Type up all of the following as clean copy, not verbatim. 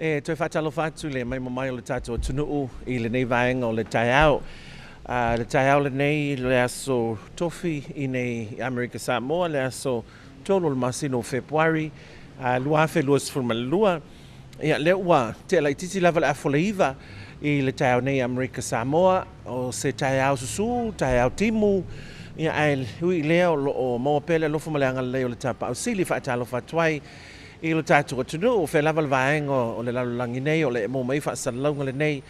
Toi whatalo whatu le mai mai o le tātou tunuu I le nei vaenga o le taiao. Le taiao le nei le aso tofi I nei Amerika Samoa, le aso tolo le masino Februari, lua fe luas fulmalua. Ia le ua te lai titi lava le afoleiva I le taiao nei Amerika Samoa, o se taiao susu, taiao timu, ia ai hui lea o moa pele lofo maleanga leo le tapa au sili whaatalo whatuai, I lo tātua tunu o whai lava le vaenga o le lalulangi nei o le mo mai whaasalaunga le nei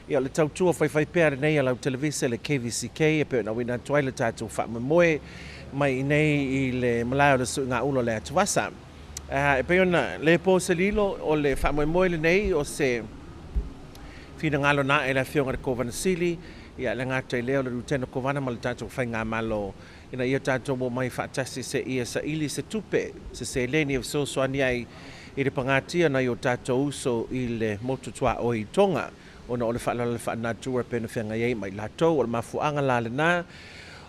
I o le tautua whai pēr nei a lau televisa le KVZK e pēr na wina tuai le tātua whaamamoe mai I nei I le malai o le su ngā ulo le atuasa. E pēr na le pō se lilo o le whaamamoe le nei o se whina ngalo na e la whionga le kovana sili ia le ngātai leo le rutena kovana ma le tātua whai ngā malo ina ia tātou mo mai whaatasi se ia sa ili se tupe se leni of so soani ai I le pangatia na i o tātou uso I le motutua o I tonga ona o le whaalala le whaanatua pēna whenga iei mai lātou o le mafuanga la le nā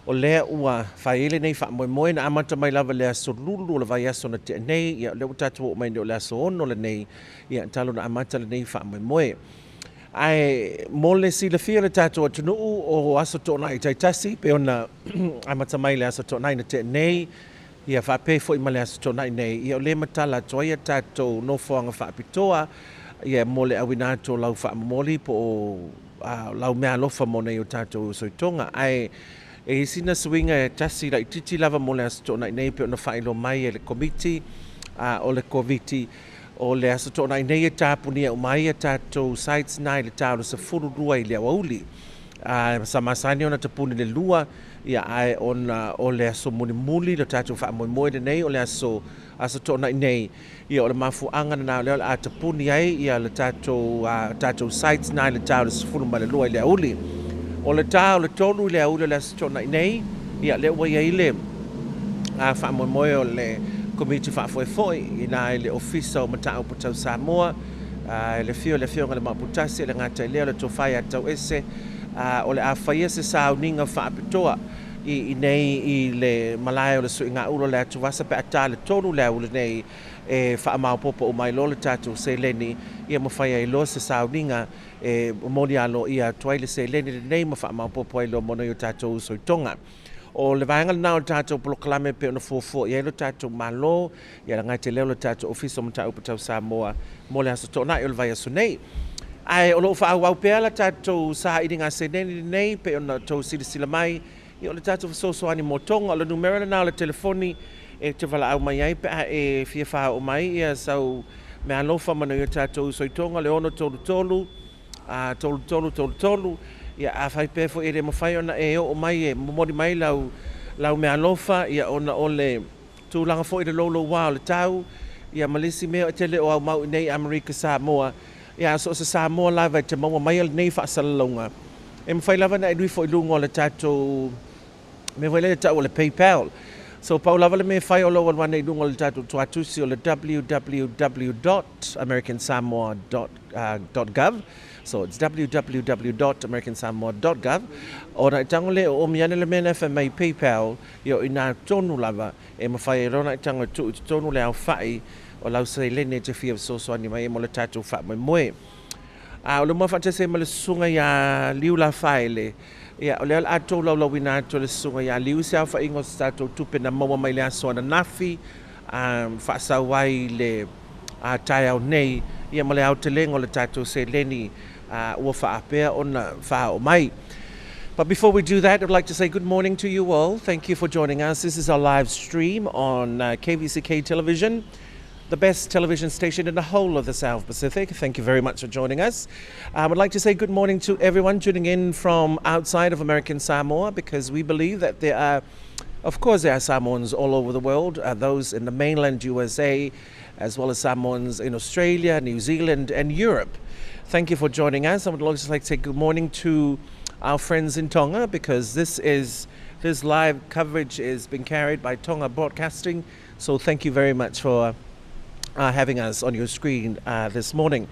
o lea ua whaile nei whaamoemoe na amata mai lava le aso lulu o le vai aso na te nei ia le tātou o mai o le aso ono le nei ia talo na amata le nei whaamoemoe. Ai mole si le fia le tātou atunuu o aso tōna I taitasi pe ona amata mai le aso tōna I na te nei ia whape fo I ma le aso tōna I nei ia o le matala toia tātou no whaanga whaapitoa ia mole awina tō lau whaamoli po lau mea lofa mo nei o tātou soitonga ai e sina swinga e tasi la I titi lava mole aso tōna I nei pe ona whaelo mai e le komiti o le koviti o le aso tōna I nei e tāpunia o mai e tātou sites nai le tāu sa furu rua I le awauli. Sa masani ona tapuni le lua ia ai ona o le aso muli le tātou whaamoemoe le nei o le aso tōna I nei ia o le mafuanga na leo le a tapuni ai ia le tātou sites nai le tāu sa furu ma le lua I le auli. O le tāu le tolu I le auli le aso tōna I nei ia le ua ia I le whaamoemoe o le komiti whaafoefoi I nā le ofisa o matau po tau Samoa, le whionga le maputasi, le ngātai leo le tōwhai a tau ese, o le awhaia se sauninga whaapitoa I nei I le malai o le sui ngā ulo le atu wasa pe ata le tonu le ule nei e whaamau popo o mai lo le tātou se leni ia mawhaia I lo se sauninga e moni alo ia tuaile se leni le nei ma whaamau popo ai lo mono I o tātou soitonga. O le vaenga na o tātou polokalame pe ona fofo ia lo tātou malo ia ngai te leo le tātou ofisa o matau patau Samoa mo le aso tōna I o le vai aso nei. Ai o lo whaau pēr la tātou sa I ringa se nei pe ona tau sila mai I o le tātou sosoani mo tonga o le numera na o le telefoni e te wala au mai ai pe e fia whao o mai ia sau mea lofa mana I o tātou soitonga le ono tolu ia a fai pe fo ere mawhai ona e o mai e momori mai lau mea lofa ia ona o le tūlanga fo ere lolo wā o le tau ia malisi mea te le o au mau nei Amerika Samoa ia so se Samoa lava te maua mai al nei whaasalalonga e mawhai lava na e nui fo I lunga o le tātou me wai le tau o le PayPal so pau lava le me whai o lo wana I lunga o le tātou tuatusi o le www.americansamoa.gov So it's www.americansamoa.gov. Ora I tango le o miana le mena fa mai PayPal yo ina tonu lava e mawhai rona I tango tu tonu le au whai o lau sei lene te fia so ani mai e mo le tātou wha mai moe. O le mawhate se ma le sunga ia liu la whai le. Ia o le ala atou lau wina atou le sunga ia liu se au wha ingo sa tātou tupe na maua mai le aso ana nafi wha sawai le tai au nei ia ma le au te lengo le tātou se leni ua whaapea ona whao mai. But before we do that, I'd like to say good morning to you all. Thank you for joining us. This is our live stream on KVZK Television, the best television station in the whole of the South Pacific. Thank you very much for joining us. I would like to say good morning to everyone tuning in from outside of American Samoa, because we believe that there are Samoans all over the world, those in the mainland USA, as well as Samoans in Australia, New Zealand, and Europe. Thank you for joining us. I would also like to say good morning to our friends in Tonga, because this live coverage is being carried by Tonga Broadcasting. So thank you very much for having us on your screen this morning.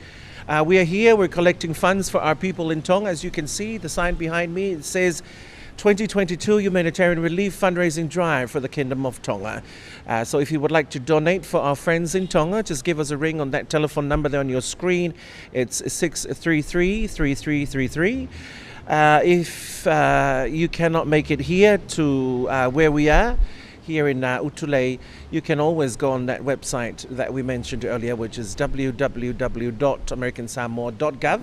We are here, we're collecting funds for our people in Tonga. As you can see, the sign behind me, it says 2022 Humanitarian Relief Fundraising Drive for the Kingdom of Tonga. So if you would like to donate for our friends in Tonga, just give us a ring on that telephone number there on your screen. It's 633-3333. If you cannot make it here to where we are, here in Utule, you can always go on that website that we mentioned earlier, which is www.americansamoa.gov,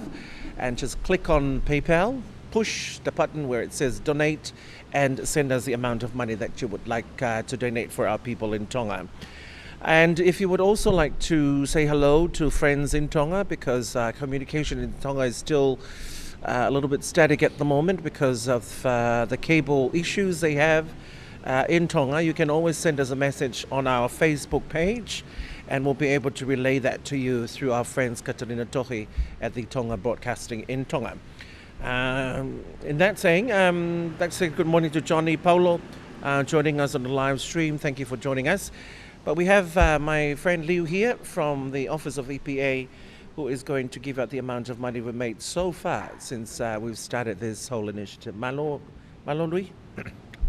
and just click on PayPal, push the button where it says donate, and send us the amount of money that you would like to donate for our people in Tonga. And if you would also like to say hello to friends in Tonga, because communication in Tonga is still a little bit static at the moment because of the cable issues they have in Tonga, you can always send us a message on our Facebook page, and we'll be able to relay that to you through our friends Katarina Tohi at the Tonga Broadcasting in Tonga. In that saying, let's say good morning to Johnny Paulo joining us on the live stream. Thank you for joining us. But we have my friend Liu here from the Office of EPA, who is going to give out the amount of money we've made so far since we've started this whole initiative. Malo Lui?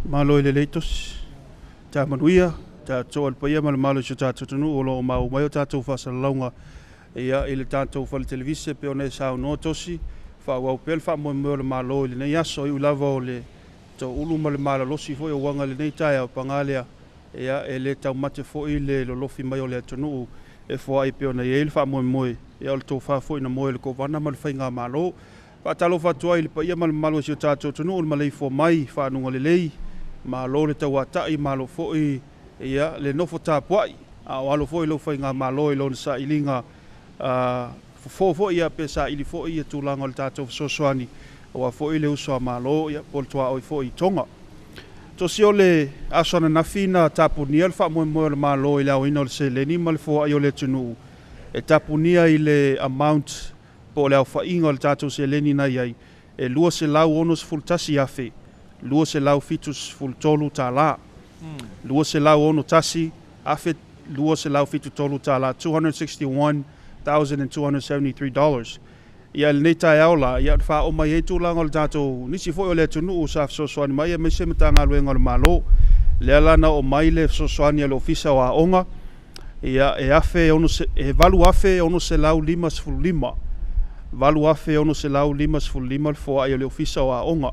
Malo i le leitos, tā manuia, tā tō alpaia malo si tātou tunu o lo mau mai o tātou whasalaunga ia i le tātou whale televise pe o nei sao no tosi, whawau pel wha mo mo le malo i le nei aso i ulava o le tō ulu ma le malo losi fo i o wanga le nei taia o pangalea ia e le tau mate fo i le lo lofi mai o le tunu e fo ai pe o nei e le wha mo moe ia o le tō wha fo i na moe le kovana ma le whainga malo. Whaatalo whatua i le paia ma le malo si o tātou tunu o le malei fo mai whanunga le lei. Malo le tau atai malo foi ia le nofo tapuai a walo foi lo foi nga malo i lo sa ilinga fo ia pe sa ili foi ia tulanga le tatou sosoani o foi le uso malo ia pol tua o foi Tonga to si ole asona na fina tapunia le fa mo le malo i la o ino se le ni mal fo ai le tunu e tapunia i le amount po le fa inga le tatou se le ni na ai e lua se lau onos fultasi afe lua se lau fitus ful tolu tā la. Lua se lau ono tasi, afe lua se lau fitu tolu tā la, $261,273. Ia le nei tai aula, ia wha o mai e tūlanga o le tātou, nisi foi o le tunu o sa sosoani mai, e mai se mata ngā luenga o le malo, le alana o mai le sosoani le ofisa o a onga, ia e afe ono se, e valu afe ono se lau 5.5. Valu afe ono se lau 5.5 le fo ai le ofisa o a onga.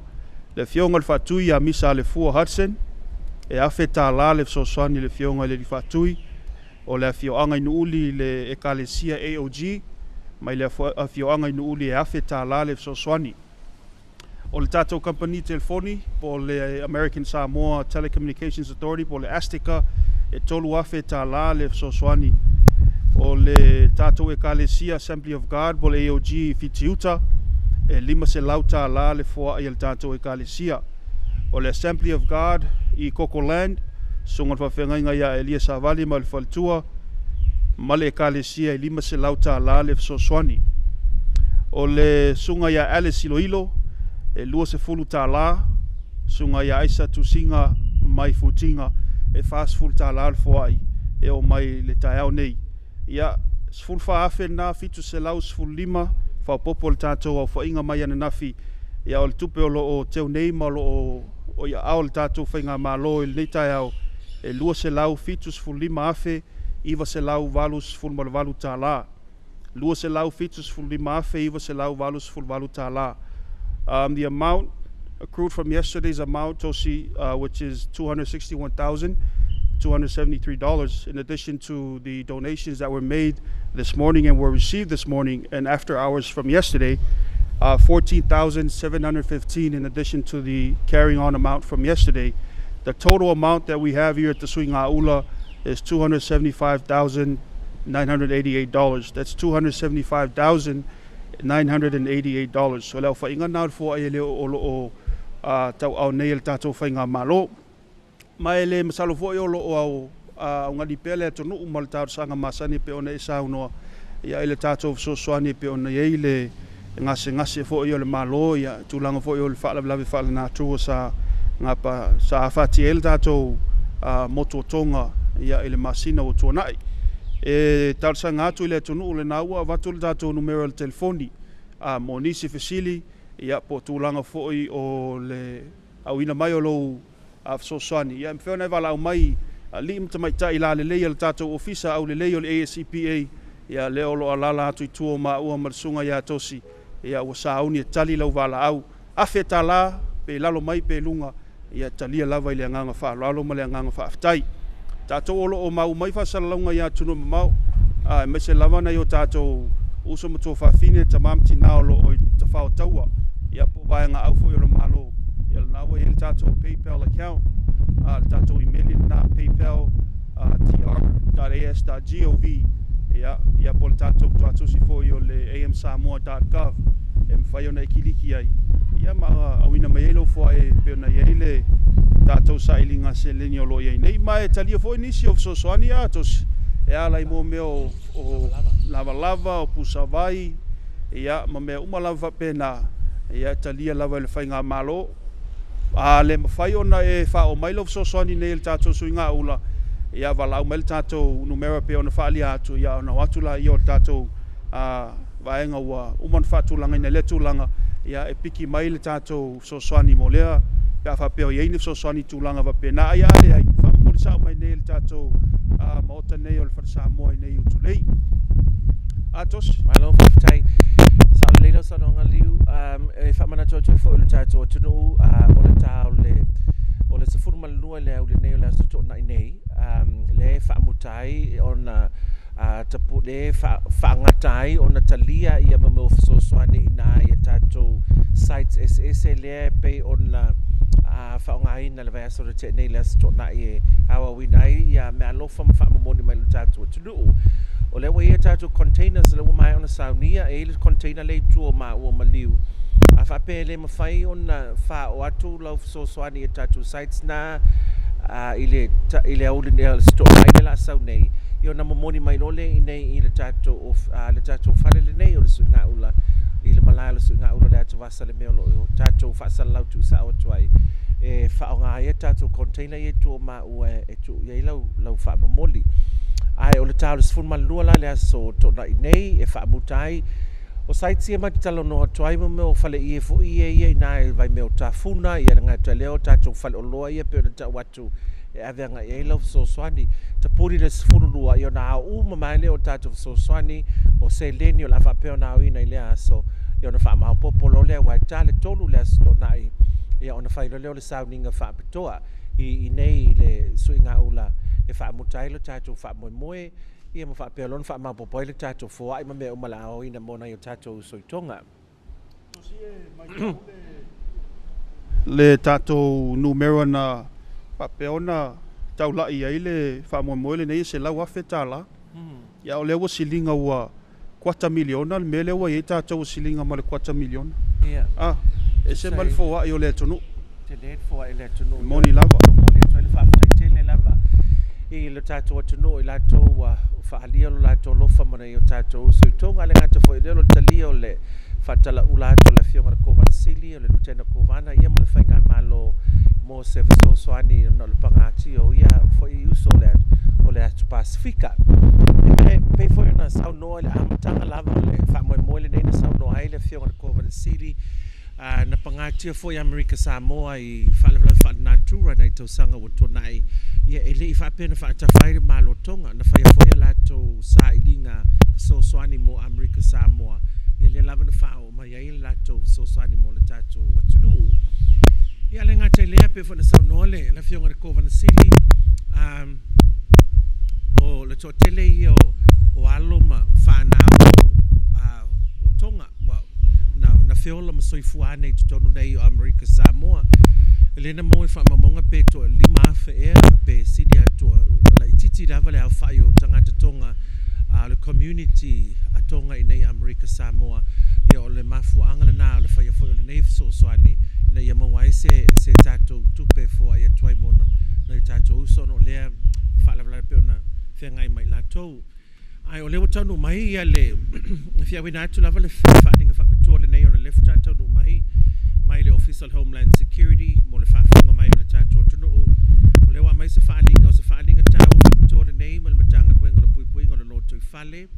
Le fionga le fatui a misa le fua Hudson, e afe tā la le sosoani le fionga le fatui, o le fioanga inu uli le ekalesia AOG, mai le fioanga inu uli e afe tā la le sosoani. O le tātou company telefoni, po le American Samoa Telecommunications Authority, po le Astica, e tolu afe tā la le sosoani. O le tātou ekalesia Assembly of God, po le AOG Fitiuta, e 5 se lauta la le foa i el tātou ekalesia. O le Assembly of God i Cocoland, sunga whawhenga ia Elia Savali ma le faltua, ma le ekalesia i 5 se lauta la le sosoani. O le sunga ia Alice Iloilo, e 2 se fulu tā la, sunga ia Aisa Tusinga mai futinga, e fast fulu tā la le foa i, e o mai le taiao nei. Ia, sfulu wha afe na fitu se lau sfulu 5, fa popo le tātou au whainga mai ana nafi ia o le tupe o lo o teo nei ma lo o ia ao le tātou whainga malo i le neitai au e 2 se lau fitus ful 5 afe 1 se lau valus ful ma le valu tā la 2 se lau fitus ful 5 afe 1 se lau valus ful valu tā la. The amount accrued from yesterday's amount Tosi, which is $261,273 in addition to the donations that were made this morning and were received this morning and after hours from yesterday, 14,715 in addition to the carrying on amount from yesterday. The total amount that we have here at the Swinga'ula is $275,988. That's $275,988. So lau whainga nāu fua e leo o tau au nei el tātou whainga malo. Mai le masalo fo i olo o ngadi pele atonu umal tātou sanga masani pe ona isa unoa ia ile tātou sosoani pe ona ia ile ngase fo i ole malo ia tūlanga fo i ole whaalawe whaala nā tua sa ngapa sa hawhati ele tātou moto tonga ia ile masina o tuanai. E tātou sa ngātu ile atonu ule nāua watu le tātou numero le telefoni mo nisi fesili ia po tūlanga fo i o le au ina mai o lou afsosoani ia me whewna wala au mai li mta mai tai la lelei o le tātou ofisa au lelei o le ASCPA ia leo lo alala atu i tua ma ua marsunga ia tosi ia ua sauni e tali lau wala au afe tala pe lalo mai pe lunga ia talia lava i le anganga whaalalo ma le anganga whaaftai tātou olo o mau mai whasalaunga ia tunu mau me se lava na i o tātou uso matua whaafine ta mamti naolo o i ta whao taua ia po vaenga au fo i o le malo ia le nawa i le tātou PayPal account le tātou email na PayPal tr.as.gov ia po le tātou tuatusi fo i o le amsamoa.gov e mwhai ona e kiliki ai ia ma awina mai elo fo e pe ona i le tātou sa ilinga se leni o lo i nei mai talia fo inisi o sosoani atos e ala i mo meo o lava o pusavai ia ma mea umalava pena ia talia lava le whainga malo le mawhai ona e wha o mailo sosoani nei le tātou suinga ula ia walau mai le tātou numera pe ona whaali atu ia ona watula i o le tātou vaenga ua uman whatulanga ina le tūlanga ia e piki mai le tātou sosoani mo lea pe a whapeo i eini sosoani tūlanga wa pe na ai ale ai whamuri sao mai nei le tātou maota nei o le whatasa moa i nei utulei atos Malo whaftai sa le leilo sa nonga liu e whamana tōtu e fo i le tātou atunu o le tāo o le safuru malua le au le nei o le aso tōna i nei le whaamutai o na tapu le whaangatai o na talia i ama mo sosoani ina i a tātou sites SS le pe o na whaongai na le vai aso te nei le aso tōna i e awa winai i a mea lofa ma whaamamoni mai le tātou atunu o le wai e tātou containers le wamai o na saunia e le container le tua ma ua maliu a whape le mawhai o na wha o atu lau sosoani e tātou sites na i le au le store ai le la sau nei i o na momoni mai lole i nei i le tātou whare le nei o le suinga ula i le malaya le suinga ula le atu vasa le meo lo o tātou whaasala lau tu sa o tuai e whaonga e tātou container e tua ma ua e tu i lau whaamamoli ai o le tālu sifun malua la le aso tōna i nei e whaamutai o saitsi e mati talo noa tuai mo meo whale i e fu i e i nai vai meo tāfuna i a ngai tuai leo tātou whale o loa i e peo na ta watu e aweanga i eilau sosoani ta puri le sifunu lua i o na au mamai leo tātou sosoani o se leni o la whapeo na au ina i lea aso i o na whaamau popolo lea wai tāle tolu le aso tōna i o na whailo leo le sauninga whaapitoa i nei le suinga ula e whaamutai lo tātou whaamoemoe ia ma whaapea lon whaamapopoi le tātou fua i ma mea umala au ina mona i o tātou soitonga. Le tātou numero na whapea ona taula i ai le whaamoemoe le nei se lau afe tāla ia o lewa silinga ua 4 miliona le me lewa i tātou silinga ma le 4 miliona e se mali fua i o le tonu te le fua i le tonu moni lava moni atu le whaafutai tele lava i le tātou atunu i lato whaalia lo lato lofa mana i o tātou soitonga le ngata fo i leo talia o le whatala ula atu la fionga na kovana sili o le lutena kovana ia mo le whainga malo mo se vasosoani no le pangati o ia fo i uso o le atu Pasifika e pe fo i na sau noa le amatanga lava le whamoe le nei na sau noa ai le fionga na kovana sili na pangatia fo i Amerika Samoa i whalewala whaanatura nei tausanga o tonai ia e lei whapena whaatawhaire malo tonga na whaiafoia lato sa ilinga sosoani mo Amerika Samoa ia le lava na whao mai ai lato sosoani mo le tato watunu ia le ngata lea pe fona sau nole la fionga na kovana sili o le totele i o alo ma whanau o tonga na feola ma soifuane i tutonu nei o Amerika Samoa Elena mo e whaamamonga pe to lima afe ea pe sidi atua la ititi lava le au whai o tangata tonga le community a tonga i nei Amerika Samoa ia o le mafuanga na o le whai a whai o le nei sosoani na ia mawai se tatou tupe fua ia tuai mona na i tatou uso no lea whaalavala pe ona whengai mai latou ai o lewa tau mai ia le whiawina atu lava le whaadinga whapatoa le nei o le lefu tātou mai le Official Homeland Security mo le whaafunga mai o le tātou tunu o lewa mai se whaalinga o se whaalinga tau whapatoa le nei mo le matanga nuenga le puipuinga o le loto i whale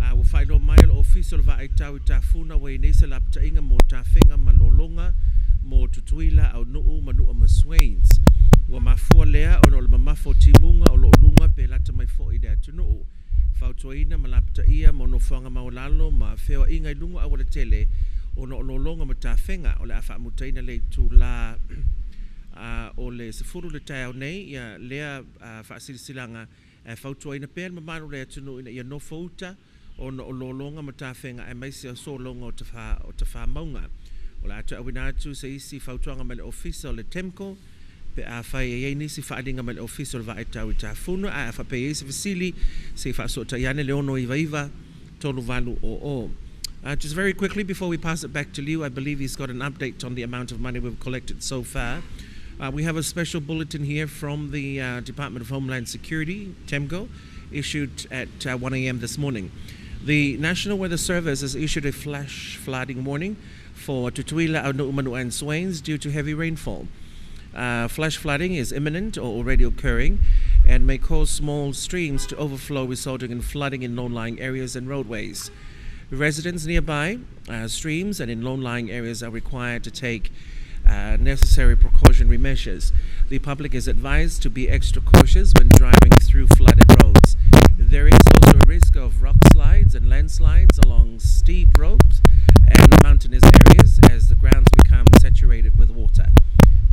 wa whailo mai o le Official va ai tau i tāfuna wa i nei se lapta inga mo tā whenga ma lolonga mo tutuila au nuu manua ma Swains. Wa mafua lea ono le mamafo timunga o lo lunga pe lata mai fo i dea tunuu. Fautoina malapta ia mono whanga maulalo ma whewa ingai lunga awara tele ono longa ma tawhenga o le awha mutaina le tu la o le sefuru le tai au nei ia lea whaasilisilanga fautoina pe mamano le tunuu ina ia nofo uta ono longa ma tawhenga e maisi o so longa o te wha maunga. O le atu awina atu se isi fautuanga ma le ofisa o le Temco pe a fai e nisi whaadinga ma le ofisa o le vaetau I tawhunu a wha pe isi vasili se wha so taiane le ono iwa tolu valu o. Just very quickly before we pass it back to Liu, I believe he's got an update on the amount of money we've collected so far. We have a special bulletin here from the Department of Homeland Security, TEMCO, issued at 1 a.m. this morning. The National Weather Service has issued a flash flooding warning for Tutuila, Aunu'umanu and Swains due to heavy rainfall. Flash flooding is imminent or already occurring and may cause small streams to overflow, resulting in flooding in low-lying areas and roadways. Residents nearby streams and in low-lying areas are required to take necessary precautionary measures. The public is advised to be extra cautious when driving through flooded roads. There is also a risk of rock slides and landslides along steep roads and mountainous areas as the grounds become saturated with water.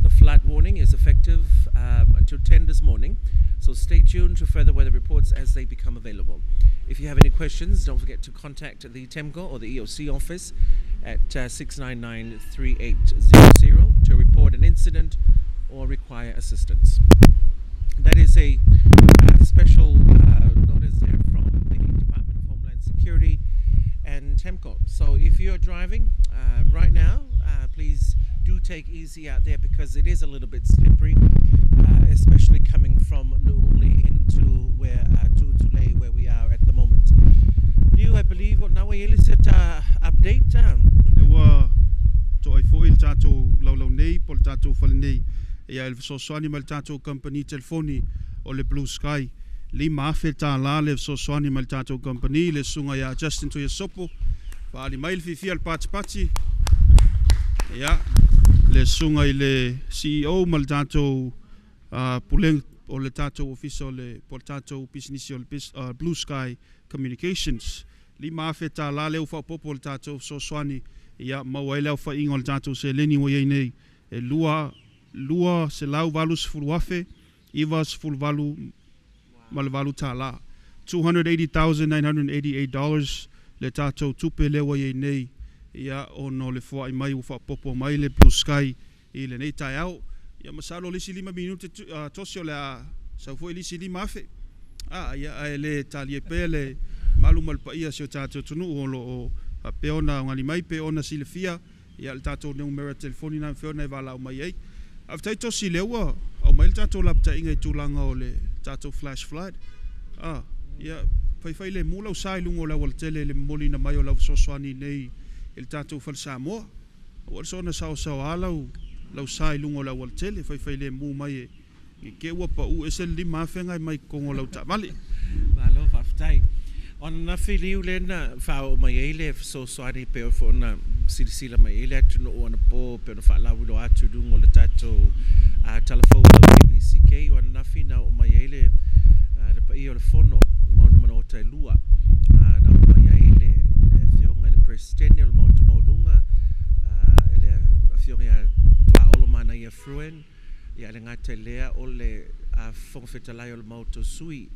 The flood warning is effective until 10 this morning, so stay tuned to further weather reports as they become available. If you have any questions, don't forget to contact the TEMCO or the EOC office at 699-3800 to report an incident or require assistance. That is a special notice there from the Department of Homeland Security and TEMCO. So if you're driving right now, please do take easy out there because it is a little bit slippery, especially coming from Nu'uli into where Tutule, where we are at the moment. Liu, I believe, now we elicit update. Ewa to ai fo il tatou laulau nei pol tatou fal nei ia el so soani mal tatou company telefoni o le Blue Sky li mafe ta la le so soani mal tatou company le sunga ia Justin to sopo pa ali mail fi al pati ia le sunga I le CEO mal tatou puleng o le tatou official le pol tatou business o le Blue Sky Communications li mafe ta la le ufa popo le tatou so soani ia mawai fa ingol tatou se leni wo nei e lua se lau valu se fulu afe iwa se fulu valu mal valu tala $280,988 le tatou tupe le wo nei ia ono le fo ai mai ufa popo mai le Blue Sky I le nei tai au ia masalo lisi 5 minute tosio la sa fo lisi 5 afe ia le talie pele malu mal pa ia se tatou tunu o pe ona ngali mai pe ona silfia ia le tatou numero telefoni na fe ona vala o mai ai aftai to silewa o mai tatou lapta inga I tulanga o le tatou flash flood ia fai le mula usai lungo la wal tele le moli na mai o la sosoani nei il tatou fal Samoa o so na sao ala la usai lungo la wal tele fai le mu mai ke wa pa u esel li mafenga mai kongo la ta mali valo aftai ona filiu lena fao mai ele so soani pe fo na silsila mai ele atu no ona po pe no fala ulo atu dungo le tato telephone o KVZK ona fina o mai ele le pa io le fono mono mono ta lua na mai ele le fionga le presidential mount modunga ele fionga twa olo mana ia fruen ia le ngata lea o le fongfetalai o le mauto sui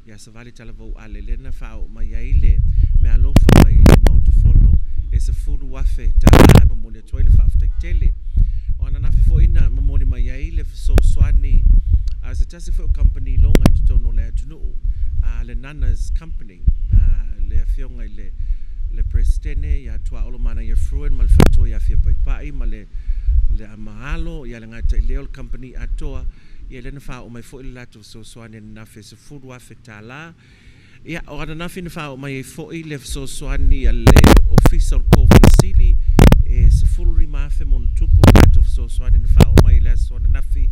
ia sa vale talavo ale lena fao mai aile me alofa mai le mautofono e se fulu wafe ta mo le toile fa tele ona na fo ina mo mai aile so swani as a tasi for company longa to no le tunu le nanas company le fionga le prestene ya twa olo mana ya fruen mal fato ya fia pai male le amalo ya le ngata le company atoa ia lena fa o mai fo I lato so soane na fe se fulu afe tala ia o ana na fin fa o mai fo I le so soani le official Kovensili e se fulu rima fe mon tupu lato so soane fa o mai le so na fi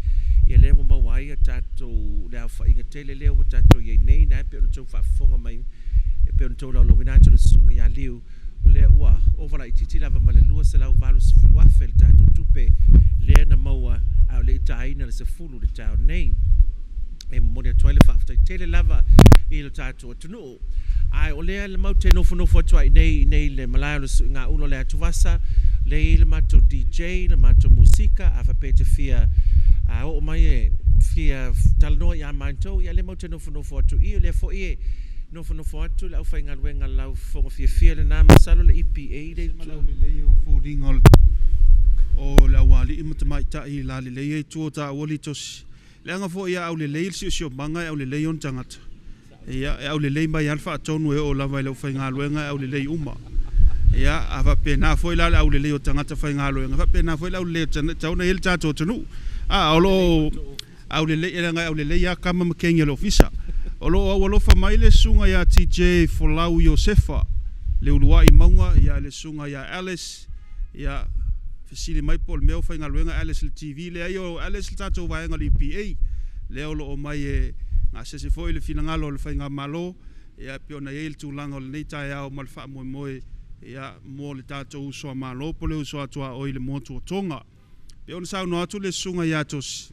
ia le mo mai tato le fa inga tele le o tato ye nei na pe o fa fonga mai e pe on to lo wina to sunga ya liu le ua o wala I titi lava ma le lua se lau valu se fuafe le tātou tupe lea na maua au le itaina le se fulu le tau nei. E mori atoa le whaafatai tele lava I le tātou atunuu. Ai o lea le mau te nofo atua I nei le malaya le ngā ulo le atuvasa, le mato DJ, le mato musika, a whapete fia o mai e fia talanoa I a mauntou, ia le mau te nofo atu I o le fo I e nofo atu, le au whai ngā ruenga lau whonga fia le nā masalo le EPA le Malau le lei o fōringa o la wali I matamai tai la le lei e tuota wali tosi. Le anga fo ia au le lei sio manga au le lei on tangata. Ia au le lei mai alfa atonu e o lava I lau whai ngā ruenga au le lei uma. Ia a whapena fo ila au le lei o tangata whai ngā ruenga. Whapena fo ila au le lei tauna ele tātou tanu. Olo au le lei elanga au le lei a kama makengi le ofisa. Olo au alofa mai le sunga ia TJ Folau Josefa. Le ulua I maunga ia le sunga ia Alice. Ia fesili mai po le meo whai ngā ruenga Alice le TV. Le ai o Alice le tātou vaenga le EPA. Le olo o mai e ngā sese foi le finangalo le whai ngā malo. Ia piona ia le tūlanga o le nei tai au ma le wha moe. Ia mo le tātou usoa malo po le usoa atua o I le motu o tonga. Piona sau no atu le sunga ia tos.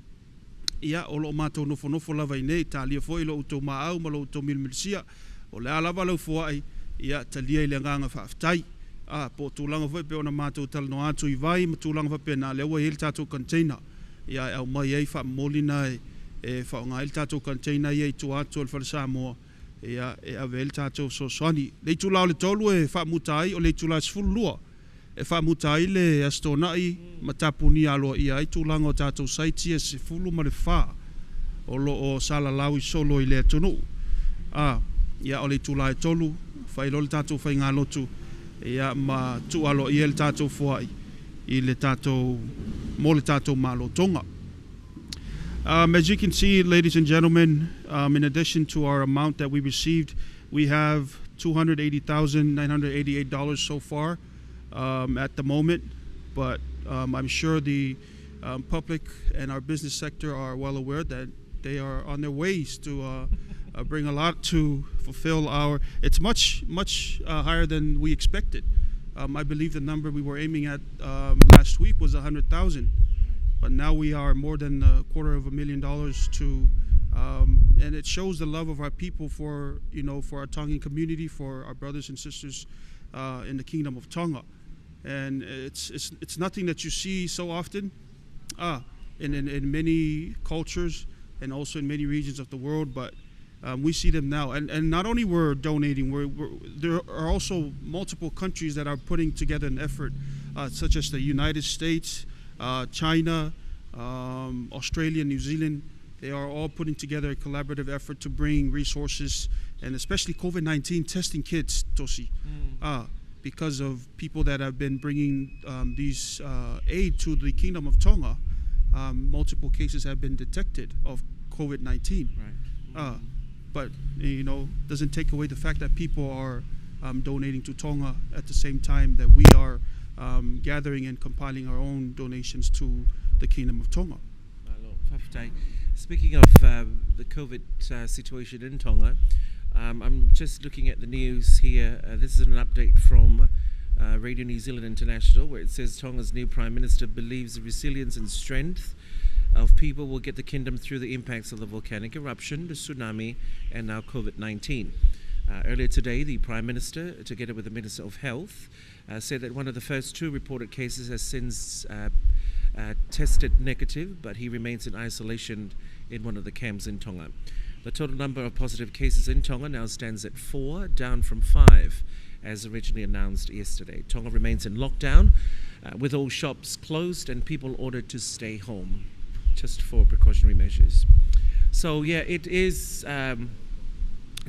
Ia o lo mātou nofo lava I nei. Tā lia foi lo utou maau ma lo utou milisia. O le alava lau fuai. Ia talia I le nganga whaaftai. Po tūlanga foi piona mātou talano atu I vai. Ma tūlanga foi pia nā lewa I le tātou container. Ia au mai ei wha molina e wha ngā il tātou container I tu atu al whalasa moa. Ia e ave il tātou so swani. Le tūlao le tolu e wha mutai o le tūlao sifulua. E wha mutai le astonai matapuni aloa ia I tūlanga o tātou saiti e sifulu ma le wha. O lo o sala lau I solo I le tunu. Ia o le tūlao e tolu. Whai lo le tātou whai ngā lotu. Ia ma tu alo I le tātou fuai. I le tātou mo le tātou malo tonga. As you can see, ladies and gentlemen, in addition to our amount that we received, we have $280,988 so far at the moment. But I'm sure the public and our business sector are well aware that they are on their ways to bring a lot to fulfill our. It's much higher than we expected. I believe the number we were aiming at last week was 100,000. But now we are more than $250,000 to, and it shows the love of our people for our Tongan community, for our brothers and sisters in the Kingdom of Tonga, and it's nothing that you see so often, in many cultures and also in many regions of the world. But we see them now, and not only we're donating, there are also multiple countries that are putting together an effort, such as the United States. China, Australia, New Zealand, they are all putting together a collaborative effort to bring resources and especially COVID-19 testing kits, Tosi, because of people that have been bringing these aid to the Kingdom of Tonga. Multiple cases have been detected of COVID-19. Right. But, doesn't take away the fact that people are donating to Tonga at the same time that we are gathering and compiling our own donations to the Kingdom of Tonga. Speaking of the COVID situation in Tonga, I'm just looking at the news here. This is an update from Radio New Zealand International, where it says Tonga's new Prime Minister believes the resilience and strength of people will get the kingdom through the impacts of the volcanic eruption, the tsunami, and now COVID-19. Earlier today, the Prime Minister, together with the Minister of Health, said that one of the first 2 reported cases has since tested negative, but he remains in isolation in one of the camps in Tonga. The total number of positive cases in Tonga now stands at 4, down from 5, as originally announced yesterday. Tonga remains in lockdown, with all shops closed and people ordered to stay home, just for precautionary measures. So yeah, it is a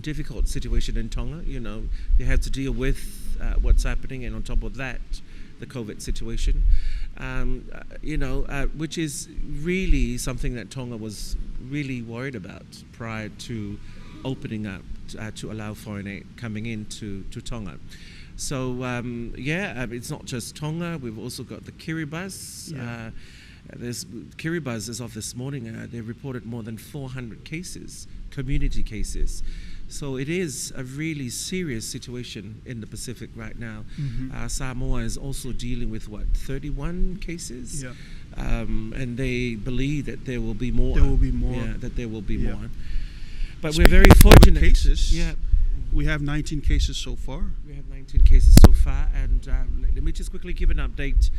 difficult situation in Tonga. They have to deal with what's happening, and on top of that, the COVID situation, which is really something that Tonga was really worried about prior to opening up to allow foreign aid coming into Tonga. So it's not just Tonga. We've also got the Kiribati. Yeah. There's Kiribati as of this morning. They reported more than 400 cases, community cases. So it is a really serious situation in the Pacific right now. Mm-hmm. Samoa is also dealing with 31 cases, Yeah. and they believe that there will be more. There will be more. Yeah, that there will be Yeah. more. But Speaking we're very of COVID fortunate. cases, Yeah, we have 19 cases so far. we have 19 cases so far, and let me just quickly give an update.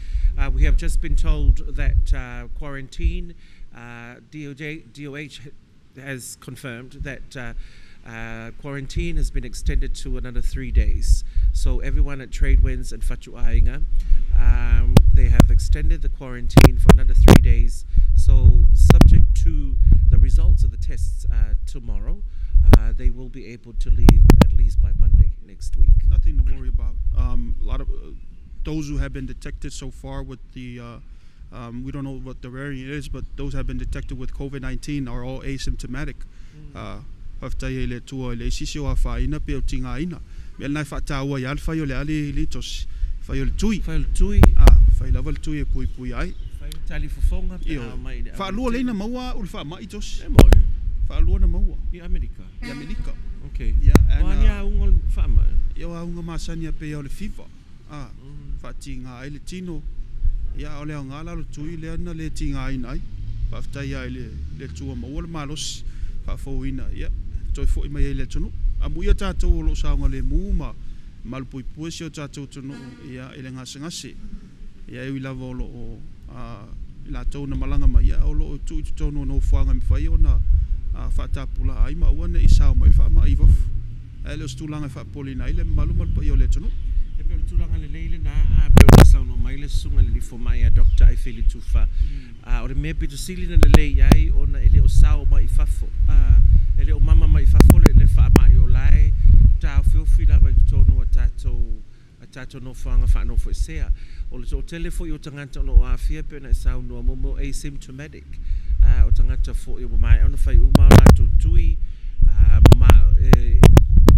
We have just been told that quarantine, DOH has confirmed that quarantine has been extended to another 3 days. So everyone at Tradewinds and Fatu'ainga, they have extended the quarantine for another 3 days. So subject to the results of the tests tomorrow, they will be able to leave at least by Monday next week. Nothing to worry about. A lot of those who have been detected so far with the, we don't know what the variant is, but those have been detected with COVID-19 are all asymptomatic. Haftai ele tua ele sisi o afaina pe o tinga ina. Mel nai fatawa ya alfa yo le ali litos. Fa yo le tui. Fail tui, Fa level tui e pui pui ai. fail tali fofonga pe Io. mai. Fa lua leina maua ul fa mai tos. E moi, Fa lua na maua. i Amerika. Ya Melika. Okay. Ya Wanya ungol fama. yo aunga masania pe o le FIFA. Fa tinga ai le tino. Ya ole ngala lo tui le ana le tinga ai nai. Fa ftai ai le tua maua le malos. Fa foina ya. Toi fo mai le tunu. Amuia tatou lo saunga le muma. Malpui pui sio tatou tunu ya ele ngase. Ya i lava lo o la tau na malanga mai ya o lo tu tono no fuanga mi fai ona fata pula ai ma ona i sao mai fa mai vof. Ele stulanga fa polina ile malu pa yo le tunu. E pe o tulanga le leile na pe o sa no mai le sunga le fo mai a doctor ai feli tufa. O me pe to sili na le lei ai ona ele o sao mai fafo. Ele o mama mai fafo le fa mai o lai ta fio la vai tono a tato no fanga fa no fo sea. O le telefo yo tangata lo afia pe na sao no mo asymptomatic. O tangata fo yo mai ona fai uma la to tui ma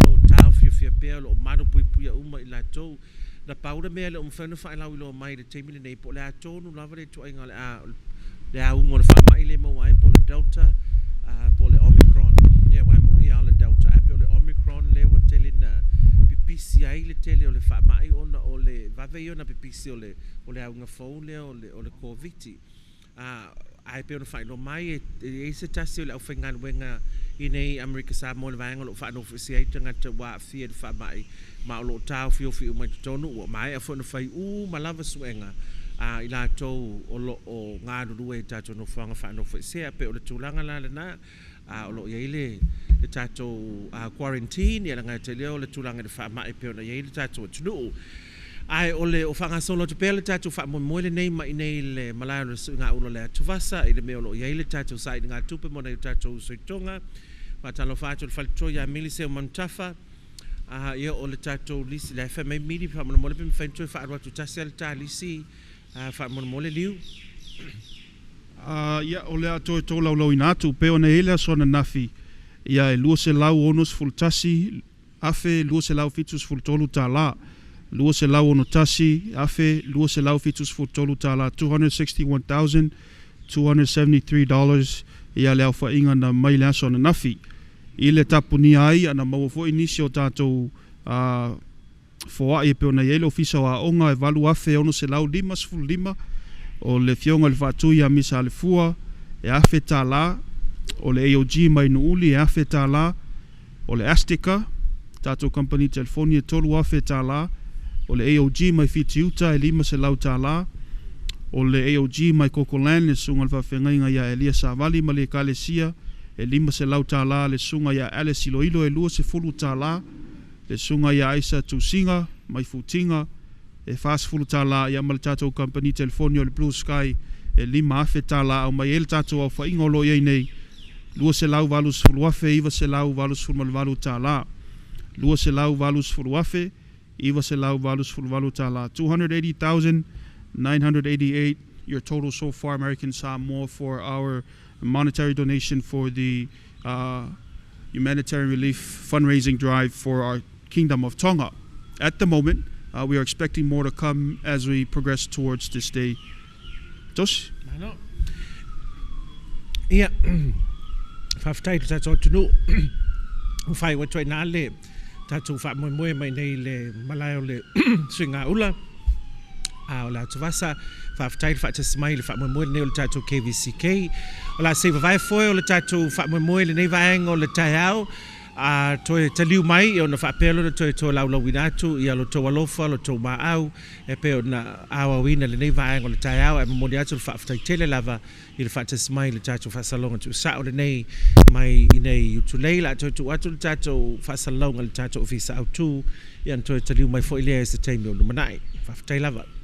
no tau fia pe lo mano pui uma i la to na paura me le umfana fa la lo mai de temile nei po la to no lava le to inga le a ungo le fa mai le mo ai po le delta po le omicron ya wa mo ia le delta a po le omicron le wa tele na pipisi ai le tele o le fa mai ona o le va ve ona pipisi o le a unga fo le o le covid ai pe ona fa no mai e se tasi o le au fenga wenga i nei Amerika sa mo le vaenga lo fa no fisi ai tanga te wa fia fa mai ma lo tau fio mai tonu o mai a fo no fai ma lava suenga i la to o lo o ngā ruru e tato no whanga whanau whaisea pe o le tūlanga la le nā o lo iei le tato quarantine i ala ngai te leo le tūlanga le whamai pe o na iei le tato o tunu ai o le o whanga solo te pe le tato whamoi moile nei ma i nei le malaya le su ngā ulo le atuvasa i le meo lo iei le tato sa i ngā tupe mo le tato soitonga ma talo whātu le whalito ia milise o mantafa ia o le tato lisi le FMA midi whamona mo le pime whaintu whaarua tu tasi al tā lisi fa mo le liu ya o le ato to lau inatu pe ona ele so na nafi ya lua se lau onus full tasi afe lua se lau fitus full tolu tala lua se lau ono tasi afe lua se lau fitus full tolu tala $261,273 ya le fa inga na mai le so na nafi ile tapuni ai ana mo fo inisio tato fo ai pe ona yelo ofisa wa onga e valu afe ono se lau limas full lima o le fionga le fatu ya misa le fua e afe tala o le AOG mai no uli e afe tala o le Astica tato company telefonia tolu afe tala o le AOG mai fitiuta e lima se lau tala o le AOG mai Cocolan le sunga le fafenga ya Elia Savali ma le Kalesia e lima se lau tala le sunga ya Alice Iloilo e lua se fulu tala le sunga ya Aisa Tusinga mai Futinga e fast fulu tala ya mal tato company telefonio le Blue Sky e lima afe tala au mai el tato au fa ingolo ye nei lua se lau valus fulu afe iwa se lau valus fulu valu tala lua se lau valus fulu afe iwa se lau valus fulu valu tala $280,988 your total so far American Samoa for our monetary donation for the humanitarian relief fundraising drive for our Kingdom of Tonga. At the moment, we are expecting more to come as we progress towards this day. Tosh? Mano. Ia. Whaftai tu tato tunu. fai wa toi na le tatu fa mo mai nei le malai o le swinga ula o la tuvasa fa ftai fa te smai le fa mo nei o le tatu KVZK o la se vai foi o le tatu fa mo le nei vaenga o le taiao toi te liu mai e ona fa pelo na toi to la winatu ia lo to walofa lo to maau e pe ona awa wina le nei vaenga o le taiao e mo dia to fa ftai tele lava i le fa te smai le tatu fa salonga tu sa o le nei mai i nei tu leila to tu atu le tatu fa salonga le tatu ofisa au tu ia toi te liu mai foi le se te mi o manai fa ftai lava